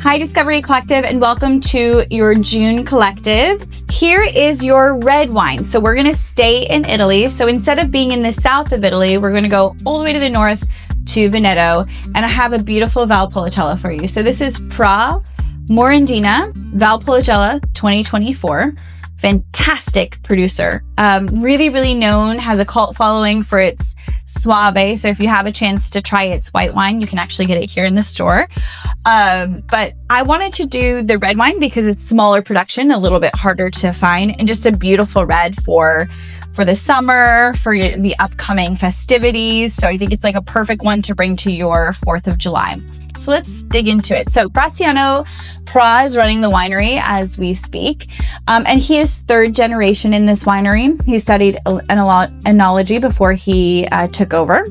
Hi Discovery Collective, and welcome to your June collective. Here is your red wine. So we're gonna stay in Italy. So instead of being in the south of Italy, we're gonna go all the way to the north to Veneto, and I have a beautiful Valpolicella for you. So this is Prà Morandina Valpolicella 2024. Fantastic producer. Really known, has a cult following for its Suave. So if you have a chance to try its white wine, you can actually get it here in the store. But I wanted to do the red wine because it's smaller production, a little bit harder to find, and just a beautiful red for the summer, for the upcoming festivities. So I think it's like a perfect one to bring to your 4th of July. So let's dig into it. So Graziano Prà is running the winery as we speak. And he is 3rd generation in this winery. He studied enology before he took over.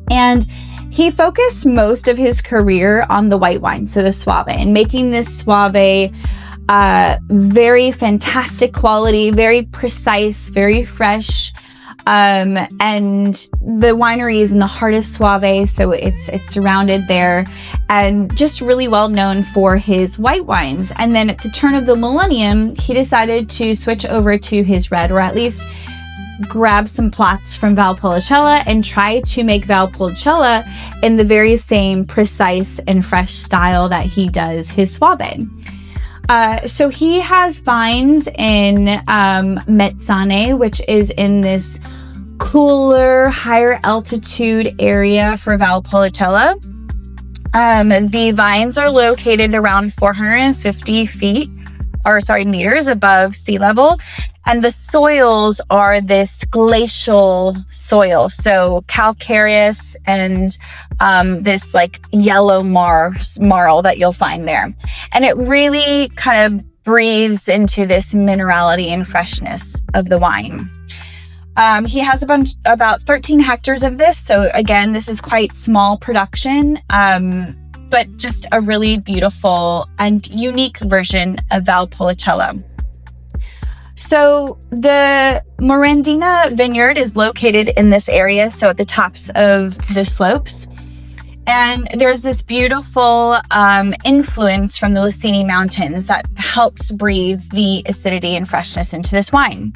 And he focused most of his career on the white wine, so the Suave, and making this Suave very fantastic quality, very precise, very fresh. And the winery is in the heart of Suave, so it's surrounded there, and just really well known for his white wines. And then at the turn of the millennium, he decided to switch over to his red, or at least grab some plots from Valpolicella and try to make Valpolicella in the very same precise and fresh style that he does his Suave. So he has vines in Mezzane, which is in this cooler, higher altitude area for Valpolicella. The vines are located around 450 meters above sea level. And the soils are this glacial soil, so calcareous and this like yellow marl that you'll find there. And it really kind of breathes into this minerality and freshness of the wine. He has about 13 hectares of this. So again, this is quite small production, but just a really beautiful and unique version of Valpolicella. So the Morandina vineyard is located in this area, so at the tops of the slopes. And there's this beautiful influence from the Licini Mountains that helps breathe the acidity and freshness into this wine.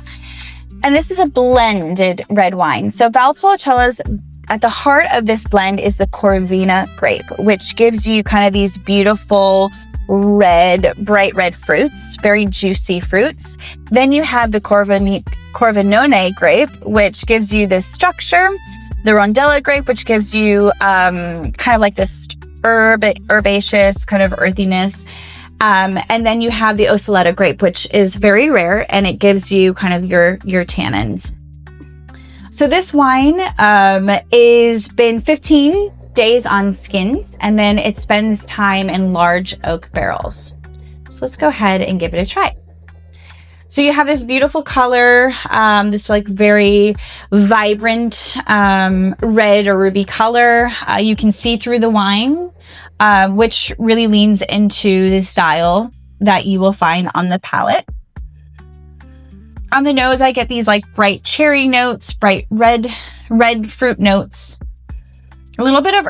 And this is a blended red wine. So Valpolicella's at the heart of this blend is the Corvina grape, which gives you kind of these beautiful red, bright red fruits, very juicy fruits. Then you have the Corvinone grape, which gives you this structure. The Rondella grape, which gives you kind of like this herbaceous kind of earthiness. And then you have the Osaleta grape, which is very rare, and it gives you kind of your tannins. So this wine is been 15 days on skins, and then it spends time in large oak barrels. So let's go ahead and give it a try. So you have this beautiful color, this like very vibrant red or ruby color. You can see through the wine, which really leans into the style that you will find on the palate. On the nose, I get these like bright cherry notes, bright red fruit notes, a little bit of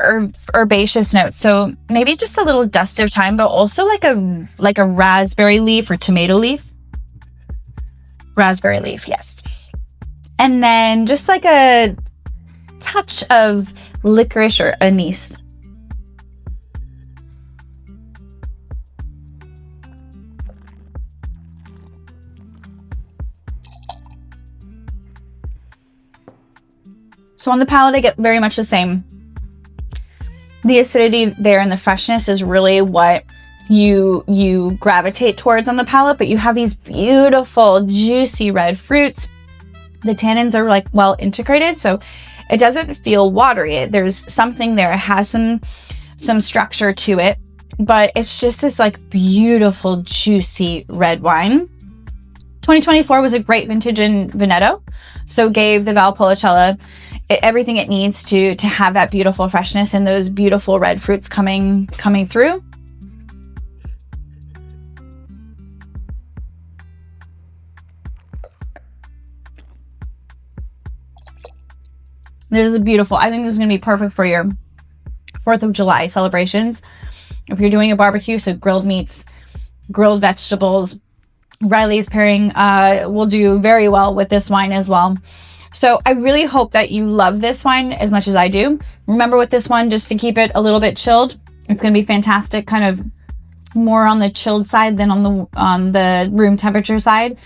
herbaceous notes. So maybe just a little dust of thyme, but also like a raspberry leaf or tomato leaf. Raspberry leaf, yes. And then just like a touch of licorice or anise. So on the palate, I get very much the same. The acidity there and the freshness is really what you gravitate towards on the palate, but you have these beautiful, juicy red fruits. The tannins are like well integrated, so it doesn't feel watery. There's something there. It has some structure to it, but it's just this like beautiful, juicy red wine. 2024 was a great vintage in Veneto, so gave the Valpolicella everything it needs to have that beautiful freshness and those beautiful red fruits coming through. This is beautiful. I think this is going to be perfect for your 4th of July celebrations. if you're doing a barbecue, so grilled meats, grilled vegetables, Riley's pairing will do very well with this wine as well. So I really hope that you love this wine as much as I do. Remember with this one, just to keep it a little bit chilled, it's going to be fantastic, kind of more on the chilled side than on the room temperature side.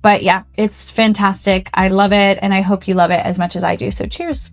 But yeah, it's fantastic. I love it, and I hope you love it as much as I do. So cheers.